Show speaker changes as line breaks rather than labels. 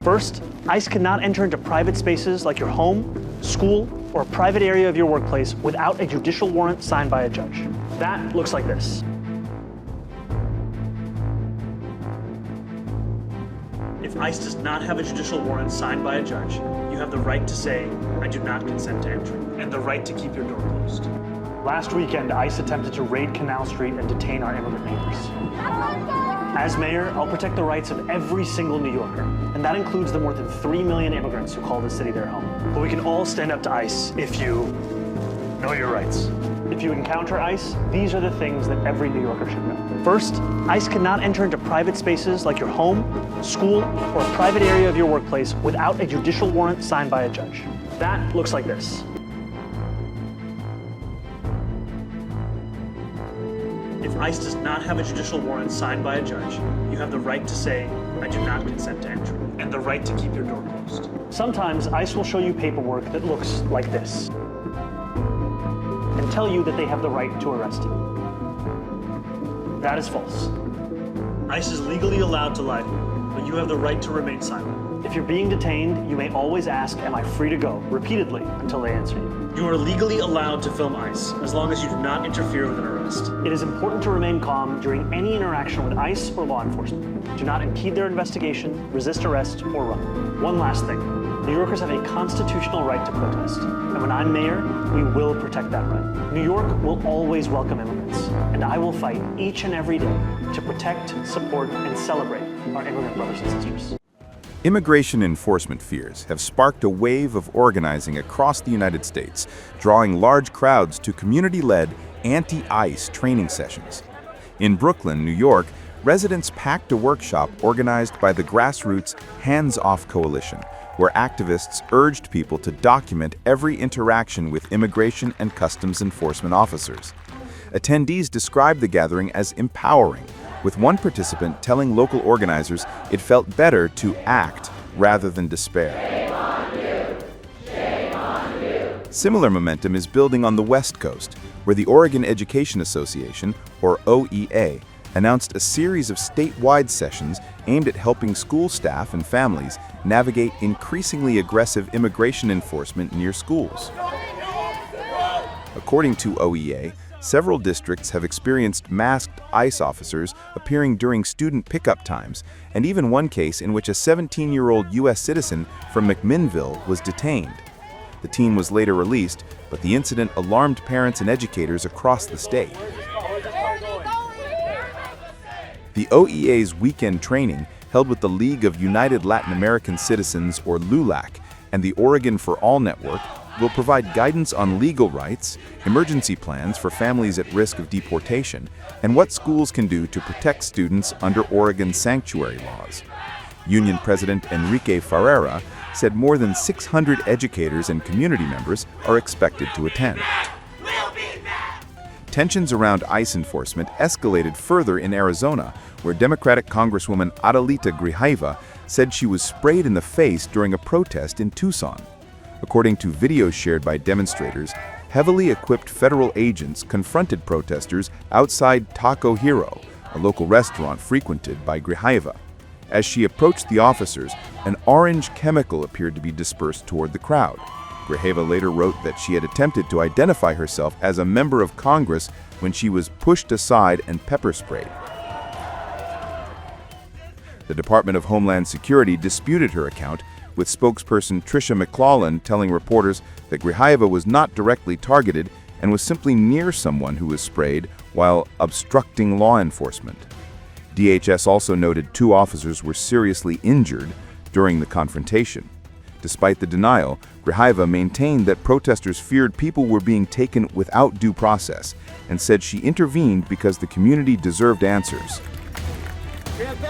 First, ICE cannot enter into private spaces like your home, school, or a private area of your workplace without a judicial warrant signed by a judge. That looks like this. If ICE does not have a judicial warrant signed by a judge, you have the right to say, "I do not consent to entry," and the right to keep your door closed. Last weekend, ICE attempted to raid Canal Street and detain our immigrant neighbors. As mayor, I'll protect the rights of every single New Yorker, and that includes the more than 3 million immigrants who call this city their home. But we can all stand up to ICE if you know your rights. If you encounter ICE, these are the things that every New Yorker should know. First, ICE cannot enter into private spaces like your home, school, or a private area of your workplace without a judicial warrant signed by a judge. That looks like this. If ICE does not have a judicial warrant signed by a judge, you have the right to say, "I do not consent to entry," and the right to keep your door closed. Sometimes ICE will show you paperwork that looks like this and tell you that they have the right to arrest you. That is false. ICE is legally allowed to lie to you, but you have the right to remain silent. If you're being detained, you may always ask, "Am I free to go?" repeatedly until they answer you. You are legally allowed to film ICE as long as you do not interfere with an arrest. It is important to remain calm during any interaction with ICE or law enforcement. Do not impede their investigation, resist arrest, or run. One last thing. New Yorkers have a constitutional right to protest, and when I'm mayor, we will protect that right. New York will always welcome immigrants, and I will fight each and every day to protect, support, and celebrate our immigrant brothers and sisters.
Immigration enforcement fears have sparked a wave of organizing across the United States, drawing large crowds to community-led anti-ICE training sessions. In Brooklyn, New York, residents packed a workshop organized by the grassroots Hands Off Coalition, where activists urged people to document every interaction with immigration and customs enforcement officers. Attendees described the gathering as empowering, with one participant telling local organizers it felt better to act rather than despair.
Shame on you. Shame on you.
Similar momentum is building on the West Coast, where the Oregon Education Association, or OEA, announced a series of statewide sessions aimed at helping school staff and families navigate increasingly aggressive immigration enforcement near schools. According to OEA, several districts have experienced masked ICE officers appearing during student pickup times, and even one case in which a 17-year-old U.S. citizen from McMinnville was detained. The teen was later released, but the incident alarmed parents and educators across the state. The OEA's weekend training, held with the League of United Latin American Citizens, or LULAC, and the Oregon for All Network, will provide guidance on legal rights, emergency plans for families at risk of deportation, and what schools can do to protect students under Oregon's sanctuary laws. Union President Enrique Ferreira said more than 600 educators and community members are expected to attend. Tensions around ICE enforcement escalated further in Arizona, where Democratic Congresswoman Adelita Grijalva said she was sprayed in the face during a protest in Tucson. According to videos shared by demonstrators, heavily equipped federal agents confronted protesters outside Taco Hero, a local restaurant frequented by Grijalva. As she approached the officers, an orange chemical appeared to be dispersed toward the crowd. Grijalva later wrote that she had attempted to identify herself as a member of Congress when she was pushed aside and pepper sprayed. The Department of Homeland Security disputed her account, with spokesperson Tricia McClellan telling reporters that Grijalva was not directly targeted and was simply near someone who was sprayed while obstructing law enforcement. DHS also noted 2 officers were seriously injured during the confrontation. Despite the denial, Grijalva maintained that protesters feared people were being taken without due process and said she intervened because the community deserved answers.
We have